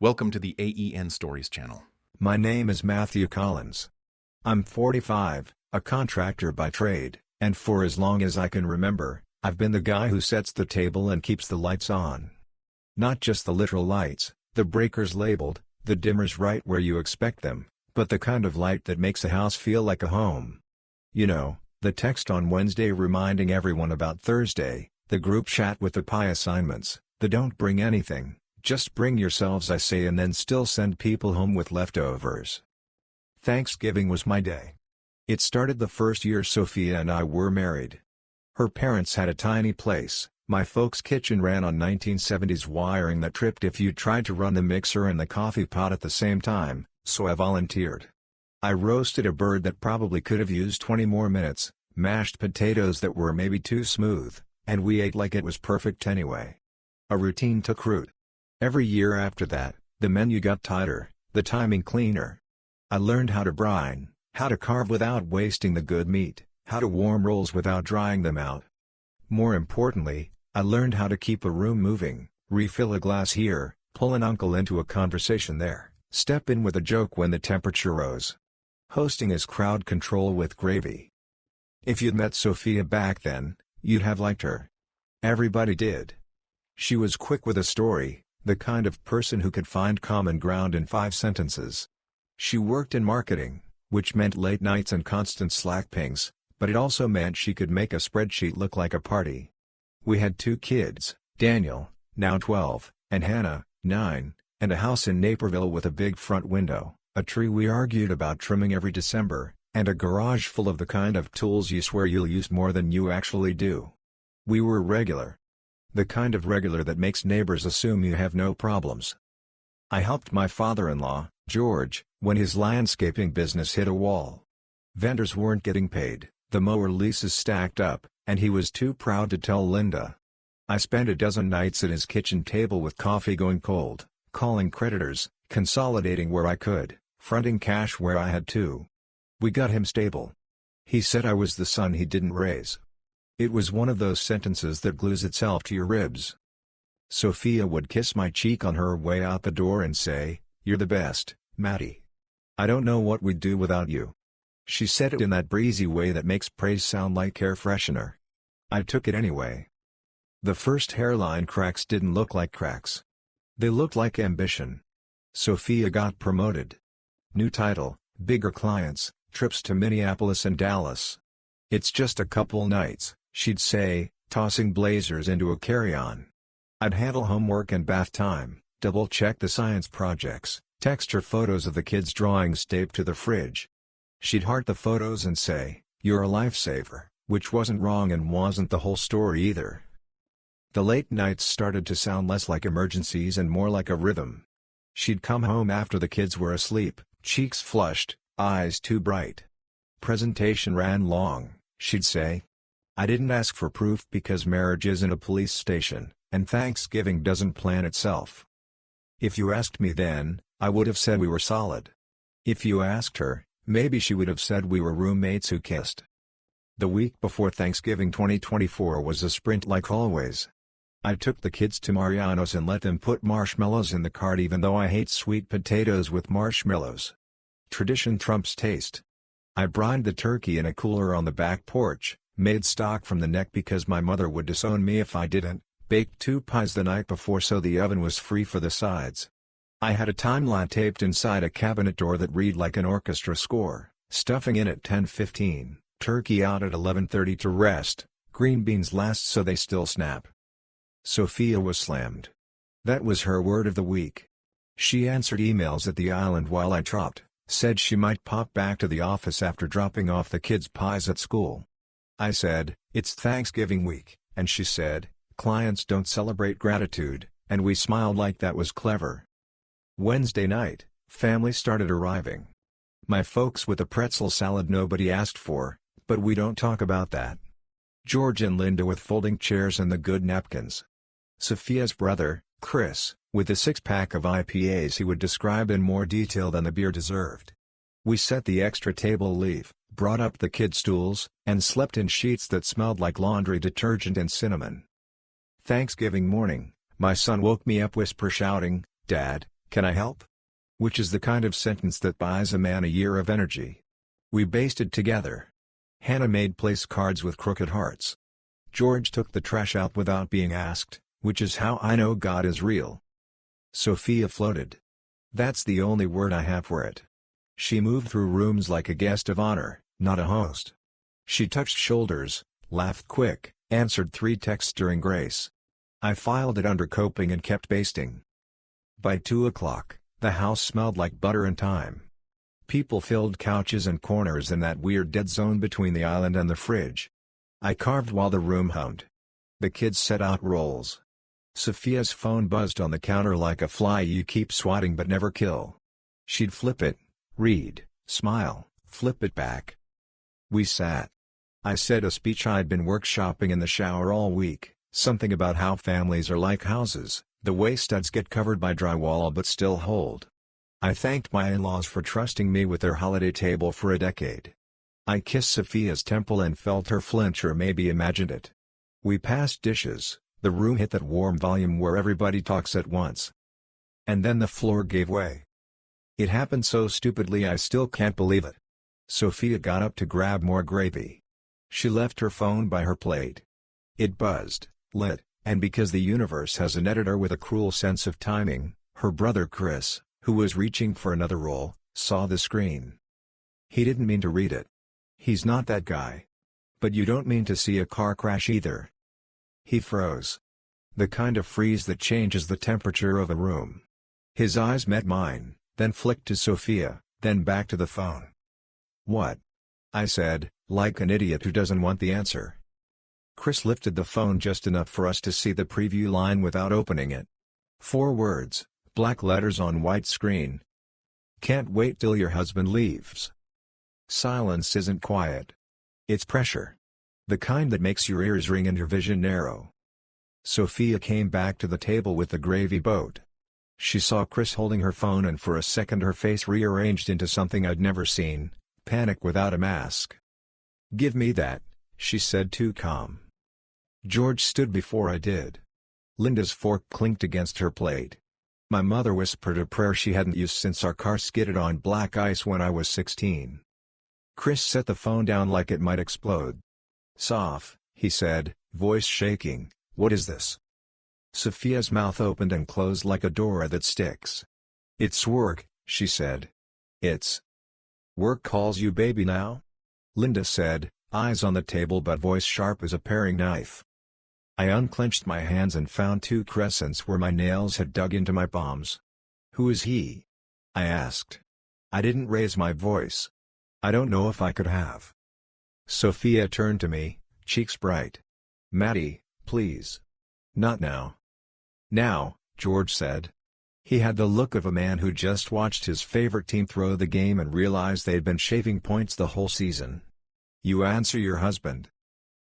Welcome to the AEN Stories channel. My name is Matthew Collins. I'm 45, a contractor by trade, and for as long as I can remember, I've been the guy who sets the table and keeps the lights on. Not just the literal lights, the breakers labeled, the dimmers right where you expect them, but the kind of light that makes a house feel like a home. You know, the text on Wednesday reminding everyone about Thursday, the group chat with the pie assignments, the don't bring anything, just bring yourselves I say, and then still send people home with leftovers. Thanksgiving was my day. It started the first year Sophia and I were married. Her parents had a tiny place. My folks' kitchen ran on 1970s wiring that tripped if you tried to run the mixer and the coffee pot at the same time, so I volunteered. I roasted a bird that probably could have used 20 more minutes, mashed potatoes that were maybe too smooth, and we ate like it was perfect anyway. A routine took root. Every year after that, the menu got tighter, the timing cleaner. I learned how to brine, how to carve without wasting the good meat, how to warm rolls without drying them out. More importantly, I learned how to keep a room moving, refill a glass here, pull an uncle into a conversation there, step in with a joke when the temperature rose. Hosting is crowd control with gravy. If you'd met Sophia back then, you'd have liked her. Everybody did. She was quick with a story, the kind of person who could find common ground in 5 sentences. She worked in marketing, which meant late nights and constant Slack pings, but it also meant she could make a spreadsheet look like a party. We had 2 kids, Daniel, now 12, and Hannah, 9, and a house in Naperville with a big front window, a tree we argued about trimming every December, and a garage full of the kind of tools you swear you'll use more than you actually do. We were regular. The kind of regular that makes neighbors assume you have no problems. I helped my father-in-law, George, when his landscaping business hit a wall. Vendors weren't getting paid, the mower leases stacked up, and he was too proud to tell Linda. I spent a dozen nights at his kitchen table with coffee going cold, calling creditors, consolidating where I could, fronting cash where I had to. We got him stable. He said I was the son he didn't raise. It was one of those sentences that glues itself to your ribs. Sophia would kiss my cheek on her way out the door and say, "You're the best, Matty. I don't know what we'd do without you." She said it in that breezy way that makes praise sound like air freshener. I took it anyway. The first hairline cracks didn't look like cracks. They looked like ambition. Sophia got promoted. New title, bigger clients, trips to Minneapolis and Dallas. "It's just a couple nights," she'd say, tossing blazers into a carry-on. I'd handle homework and bath time, double-check the science projects, text her photos of the kids' drawings taped to the fridge. She'd heart the photos and say, "You're a lifesaver," which wasn't wrong and wasn't the whole story either. The late nights started to sound less like emergencies and more like a rhythm. She'd come home after the kids were asleep, cheeks flushed, eyes too bright. Presentation ran long, she'd say. "I didn't ask for proof because marriage isn't a police station, and Thanksgiving doesn't plan itself." If you asked me then, I would have said we were solid. If you asked her, maybe she would have said we were roommates who kissed. The week before Thanksgiving 2024 was a sprint like always. I took the kids to Mariano's and let them put marshmallows in the cart even though I hate sweet potatoes with marshmallows. Tradition trumps taste. I brined the turkey in a cooler on the back porch, made stock from the neck because my mother would disown me if I didn't, baked 2 pies the night before so the oven was free for the sides. I had a timeline taped inside a cabinet door that read like an orchestra score, stuffing in at 10:15, turkey out at 11:30 to rest, green beans last so they still snap. Sophia was slammed. That was her word of the week. She answered emails at the island while I tropped, said she might pop back to the office after dropping off the kids' pies at school. I said, "It's Thanksgiving week," and she said, "Clients don't celebrate gratitude," and we smiled like that was clever. Wednesday night, family started arriving. My folks with a pretzel salad nobody asked for, but we don't talk about that. George and Linda with folding chairs and the good napkins. Sophia's brother, Chris, with a 6-pack of IPAs he would describe in more detail than the beer deserved. We set the extra table leaf, brought up the kid stools, and slept in sheets that smelled like laundry detergent and cinnamon. Thanksgiving morning, my son woke me up shouting, "Dad, Can I help? Which is the kind of sentence that buys a man a year of energy. We basted together. Hannah made place cards with crooked hearts. George took the trash out without being asked, which is how I know God is real. Sophia floated. That's the only word I have for it. She moved through rooms like a guest of honor, not a host. She touched shoulders, laughed quick, answered 3 texts during grace. I filed it under coping and kept basting. By 2 o'clock, the house smelled like butter and thyme. People filled couches and corners in that weird dead zone between the island and the fridge. I carved while the room hummed. The kids set out rolls. Sophia's phone buzzed on the counter like a fly you keep swatting but never kill. She'd flip it, read, smile, flip it back. We sat. I said a speech I'd been workshopping in the shower all week, something about how families are like houses, the way studs get covered by drywall but still hold. I thanked my in-laws for trusting me with their holiday table for a decade. I kissed Sophia's temple and felt her flinch or maybe imagined it. We passed dishes, the room hit that warm volume where everybody talks at once. And then the floor gave way. It happened so stupidly I still can't believe it. Sophia got up to grab more gravy. She left her phone by her plate. It buzzed, lit, and because the universe has an editor with a cruel sense of timing, her brother Chris, who was reaching for another roll, saw the screen. He didn't mean to read it. He's not that guy. But you don't mean to see a car crash either. He froze. The kind of freeze that changes the temperature of a room. His eyes met mine, then flicked to Sophia, then back to the phone. What? I said, like an idiot who doesn't want the answer. Chris lifted the phone just enough for us to see the preview line without opening it. 4 words, black letters on white screen. Can't wait till your husband leaves. Silence isn't quiet. It's pressure. The kind that makes your ears ring and your vision narrow. Sophia came back to the table with the gravy boat. She saw Chris holding her phone and for a second her face rearranged into something I'd never seen, panic without a mask. Give me that, she said too calm. George stood before I did. Linda's fork clinked against her plate. My mother whispered a prayer she hadn't used since our car skidded on black ice when I was 16. Chris set the phone down like it might explode. Soph, he said, voice shaking, what is this? Sophia's mouth opened and closed like a door that sticks. It's work, she said. It's. Work calls you baby now? Linda said, eyes on the table but voice sharp as a paring knife. I unclenched my hands and found 2 crescents where my nails had dug into my palms. Who is he? I asked. I didn't raise my voice. I don't know if I could have. Sophia turned to me, cheeks bright. Maddie, please. Not now. Now, George said. He had the look of a man who just watched his favorite team throw the game and realized they'd been shaving points the whole season. You answer your husband.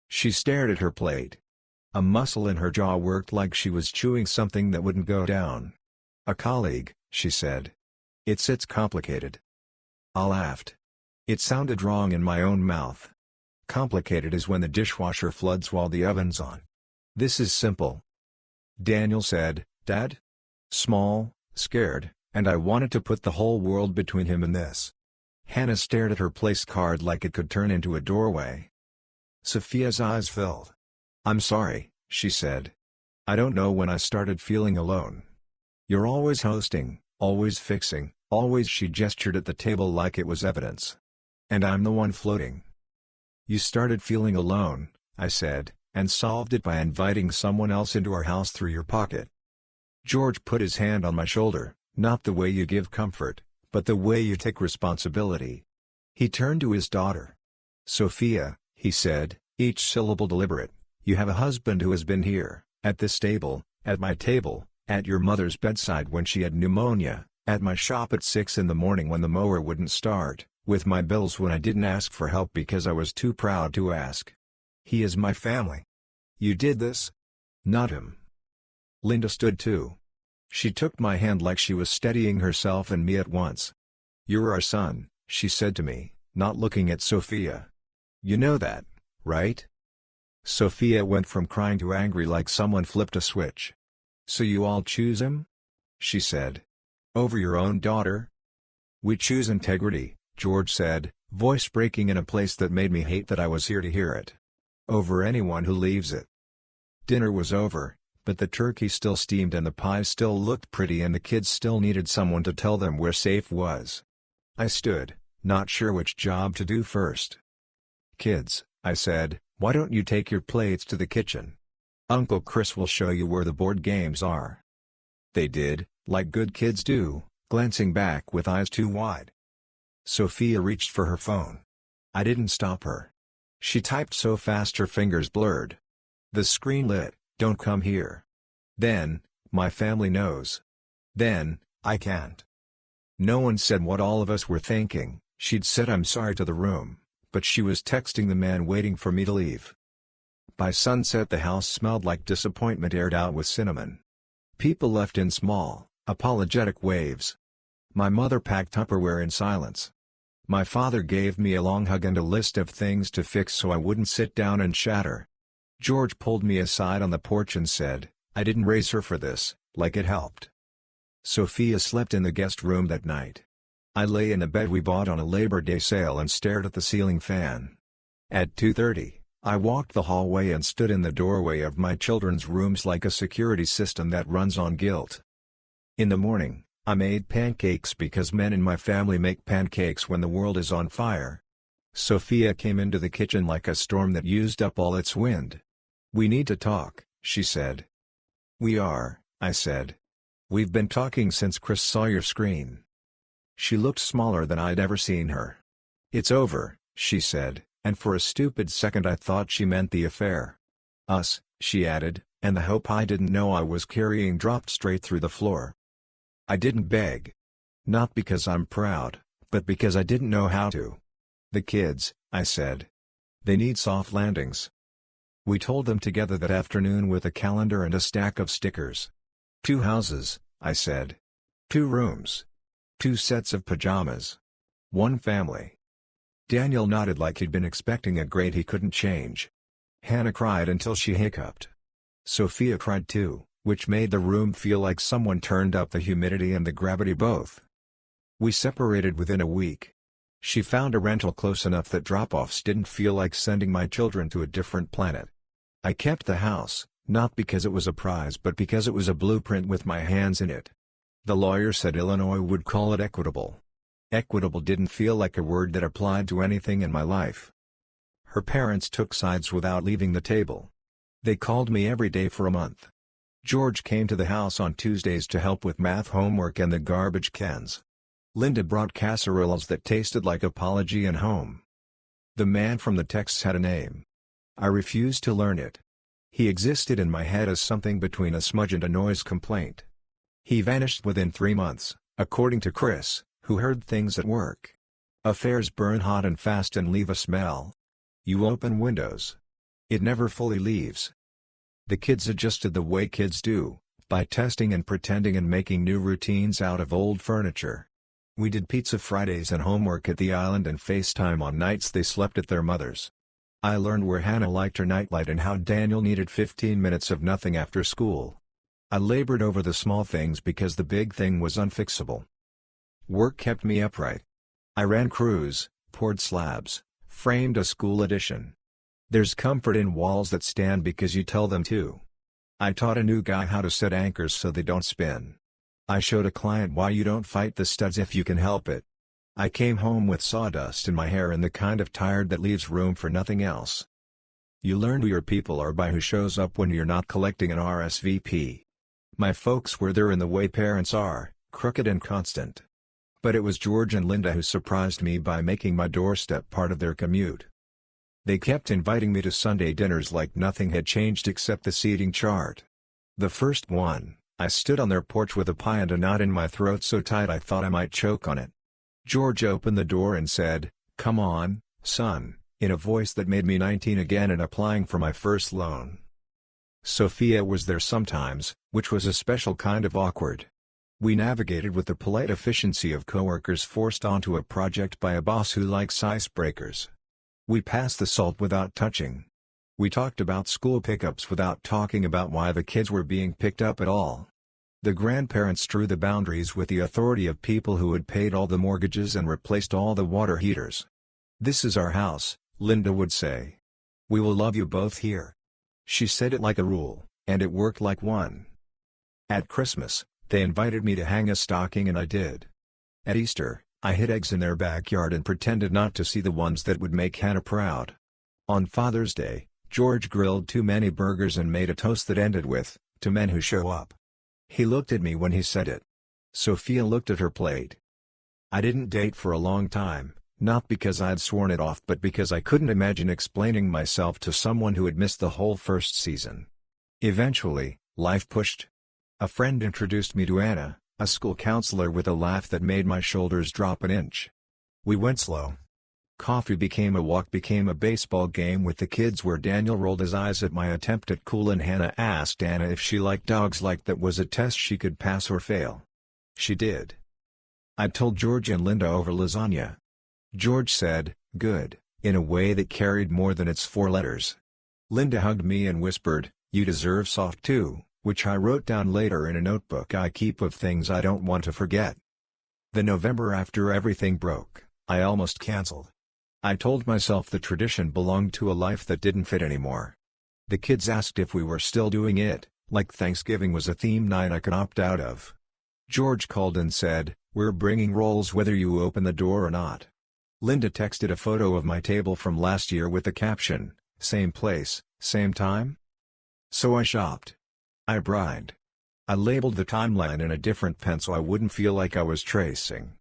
She stared at her plate. A muscle in her jaw worked like she was chewing something that wouldn't go down. A colleague, she said. It's complicated. I laughed. It sounded wrong in my own mouth. Complicated is when the dishwasher floods while the oven's on. This is simple. Daniel said, Dad? Small, scared, and I wanted to put the whole world between him and this. Hannah stared at her place card like it could turn into a doorway. Sophia's eyes filled. I'm sorry, she said. I don't know when I started feeling alone. You're always hosting, always fixing, always. She gestured at the table like it was evidence. And I'm the one floating. You started feeling alone, I said, and solved it by inviting someone else into our house through your pocket. George put his hand on my shoulder, not the way you give comfort, but the way you take responsibility. He turned to his daughter. Sophia, he said, each syllable deliberate, you have a husband who has been here, at this table, at my table, at your mother's bedside when she had pneumonia, at my shop at 6 in the morning when the mower wouldn't start, with my bills when I didn't ask for help because I was too proud to ask. He is my family. You did this? Not him. Linda stood too. She took my hand like she was steadying herself and me at once. You're our son, she said to me, not looking at Sophia. You know that, right? Sophia went from crying to angry like someone flipped a switch. So you all choose him? She said. Over your own daughter? We choose integrity, George said, voice breaking in a place that made me hate that I was here to hear it. Over anyone who leaves it. Dinner was over, but the turkey still steamed and the pies still looked pretty and the kids still needed someone to tell them where safe was. I stood, not sure which job to do first. "Kids," I said, "why don't you take your plates to the kitchen? Uncle Chris will show you where the board games are." They did, like good kids do, glancing back with eyes too wide. Sophia reached for her phone. I didn't stop her. She typed so fast her fingers blurred. The screen lit, "Don't come here." Then, "My family knows." Then, "I can't." No one said what all of us were thinking. She'd said "I'm sorry" to the room, but she was texting the man waiting for me to leave. By sunset the house smelled like disappointment aired out with cinnamon. People left in small, apologetic waves. My mother packed Tupperware in silence. My father gave me a long hug and a list of things to fix so I wouldn't sit down and shatter. George pulled me aside on the porch and said, "I didn't raise her for this," like it helped. Sophia slept in the guest room that night. I lay in the bed we bought on a Labor Day sale and stared at the ceiling fan. At 2:30, I walked the hallway and stood in the doorway of my children's rooms like a security system that runs on guilt. In the morning, I made pancakes because men in my family make pancakes when the world is on fire. Sophia came into the kitchen like a storm that used up all its wind. "We need to talk," she said. "We are," I said. "We've been talking since Chris saw your screen." She looked smaller than I'd ever seen her. "It's over," she said, and for a stupid second I thought she meant the affair. "Us," she added, and the hope I didn't know I was carrying dropped straight through the floor. I didn't beg. Not because I'm proud, but because I didn't know how to. "The kids," I said. "They need soft landings." We told them together that afternoon with a calendar and a stack of stickers. 2 houses, I said. 2 rooms. 2 sets of pajamas. 1 family. Daniel nodded like he'd been expecting a grade he couldn't change. Hannah cried until she hiccuped. Sophia cried too, which made the room feel like someone turned up the humidity and the gravity both. We separated within a week. She found a rental close enough that drop-offs didn't feel like sending my children to a different planet. I kept the house, not because it was a prize but because it was a blueprint with my hands in it. The lawyer said Illinois would call it equitable. Equitable didn't feel like a word that applied to anything in my life. Her parents took sides without leaving the table. They called me every day for a month. George came to the house on Tuesdays to help with math homework and the garbage cans. Linda brought casseroles that tasted like apology and home. The man from the texts had a name. I refused to learn it. He existed in my head as something between a smudge and a noise complaint. He vanished within 3 months, according to Chris, who heard things at work. Affairs burn hot and fast and leave a smell. You open windows. It never fully leaves. The kids adjusted the way kids do, by testing and pretending and making new routines out of old furniture. We did pizza Fridays and homework at the island and FaceTime on nights they slept at their mother's. I learned where Hannah liked her nightlight and how Daniel needed 15 minutes of nothing after school. I labored over the small things because the big thing was unfixable. Work kept me upright. I ran crews, poured slabs, framed a school addition. There's comfort in walls that stand because you tell them to. I taught a new guy how to set anchors so they don't spin. I showed a client why you don't fight the studs if you can help it. I came home with sawdust in my hair and the kind of tired that leaves room for nothing else. You learn who your people are by who shows up when you're not collecting an RSVP. My folks were there in the way parents are, crooked and constant. But it was George and Linda who surprised me by making my doorstep part of their commute. They kept inviting me to Sunday dinners like nothing had changed except the seating chart. The first one, I stood on their porch with a pie and a knot in my throat so tight I thought I might choke on it. George opened the door and said, "Come on, son," in a voice that made me 19 again and applying for my first loan. Sophia was there sometimes, which was a special kind of awkward. We navigated with the polite efficiency of coworkers forced onto a project by a boss who likes icebreakers. We passed the salt without touching. We talked about school pickups without talking about why the kids were being picked up at all. The grandparents drew the boundaries with the authority of people who had paid all the mortgages and replaced all the water heaters. "This is our house," Linda would say. "We will love you both here." She said it like a rule, and it worked like one. At Christmas, they invited me to hang a stocking and I did. At Easter, I hid eggs in their backyard and pretended not to see the ones that would make Hannah proud. On Father's Day, George grilled too many burgers and made a toast that ended with, "To men who show up." He looked at me when he said it. Sophia looked at her plate. I didn't date for a long time, not because I'd sworn it off but because I couldn't imagine explaining myself to someone who had missed the whole first season. Eventually, life pushed. A friend introduced me to Anna, a school counselor with a laugh that made my shoulders drop an inch. We went slow. Coffee became a walk, became a baseball game with the kids where Daniel rolled his eyes at my attempt at cool and Hannah asked Anna if she liked dogs, like that was a test she could pass or fail. She did. I told George and Linda over lasagna. George said, "Good," in a way that carried more than its 4 letters. Linda hugged me and whispered, "You deserve soft too," which I wrote down later in a notebook I keep of things I don't want to forget. The November after everything broke, I almost canceled. I told myself the tradition belonged to a life that didn't fit anymore. The kids asked if we were still doing it, like Thanksgiving was a theme night I could opt out of. George called and said, "We're bringing rolls whether you open the door or not." Linda texted a photo of my table from last year with the caption, "Same place, same time?" So I shopped. I brined. I labeled the timeline in a different pen so I wouldn't feel like I was tracing.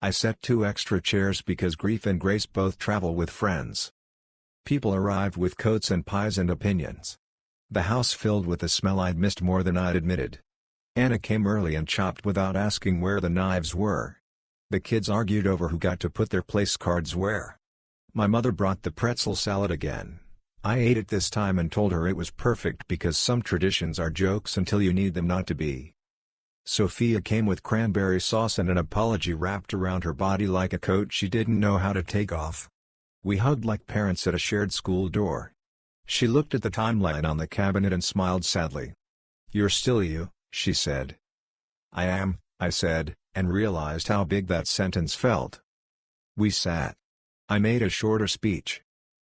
I set 2 extra chairs because Grief and Grace both travel with friends. People arrived with coats and pies and opinions. The house filled with the smell I'd missed more than I'd admitted. Anna came early and chopped without asking where the knives were. The kids argued over who got to put their place cards where. My mother brought the pretzel salad again. I ate it this time and told her it was perfect because some traditions are jokes until you need them not to be. Sophia came with cranberry sauce and an apology wrapped around her body like a coat she didn't know how to take off. We hugged like parents at a shared school door. She looked at the timeline on the cabinet and smiled sadly. "You're still you," she said. "I am," I said, and realized how big that sentence felt. We sat. I made a shorter speech.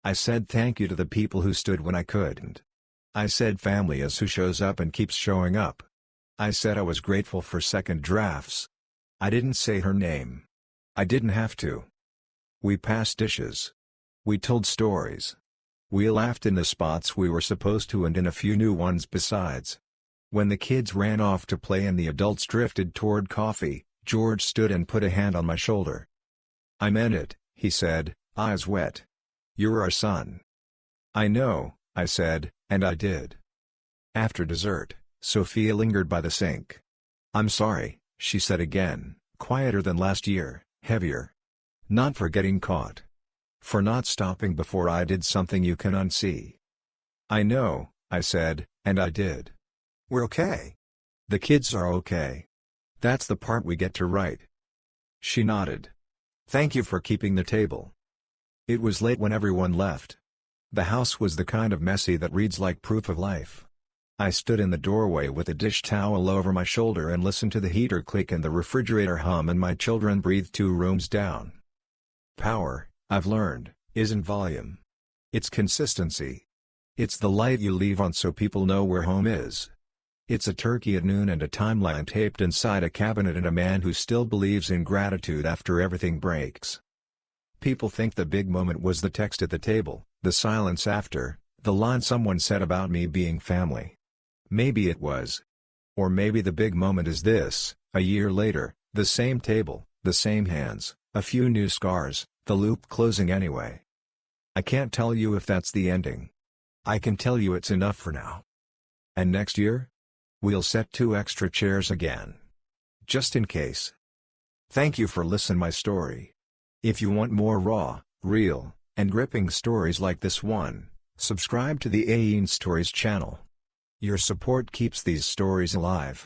I said thank you to the people who stood when I couldn't. I said family is who shows up and keeps showing up. I said I was grateful for second drafts. I didn't say her name. I didn't have to. We passed dishes. We told stories. We laughed in the spots we were supposed to and in a few new ones besides. When the kids ran off to play and the adults drifted toward coffee, George stood and put a hand on my shoulder. "I meant it," he said, eyes wet. "You're our son." "I know," I said, and I did. After dessert, Sophia lingered by the sink. "I'm sorry," she said again, quieter than last year, heavier. "Not for getting caught. For not stopping before I did something you can unsee." "I know," I said, and I did. "We're okay. The kids are okay. That's the part we get to write." She nodded. "Thank you for keeping the table." It was late when everyone left. The house was the kind of messy that reads like proof of life. I stood in the doorway with a dish towel over my shoulder and listened to the heater click and the refrigerator hum and my children breathe 2 rooms down. Power, I've learned, isn't volume. It's consistency. It's the light you leave on so people know where home is. It's a turkey at noon and a timeline taped inside a cabinet and a man who still believes in gratitude after everything breaks. People think the big moment was the text at the table, the silence after, the line someone said about me being family. Maybe it was. Or maybe the big moment is this: a year later, the same table, the same hands, a few new scars, the loop closing anyway. I can't tell you if that's the ending. I can tell you it's enough for now. And next year? We'll set 2 extra chairs again. Just in case. Thank you for listening my story. If you want more raw, real, and gripping stories like this one, subscribe to the AEN Stories channel. Your support keeps these stories alive.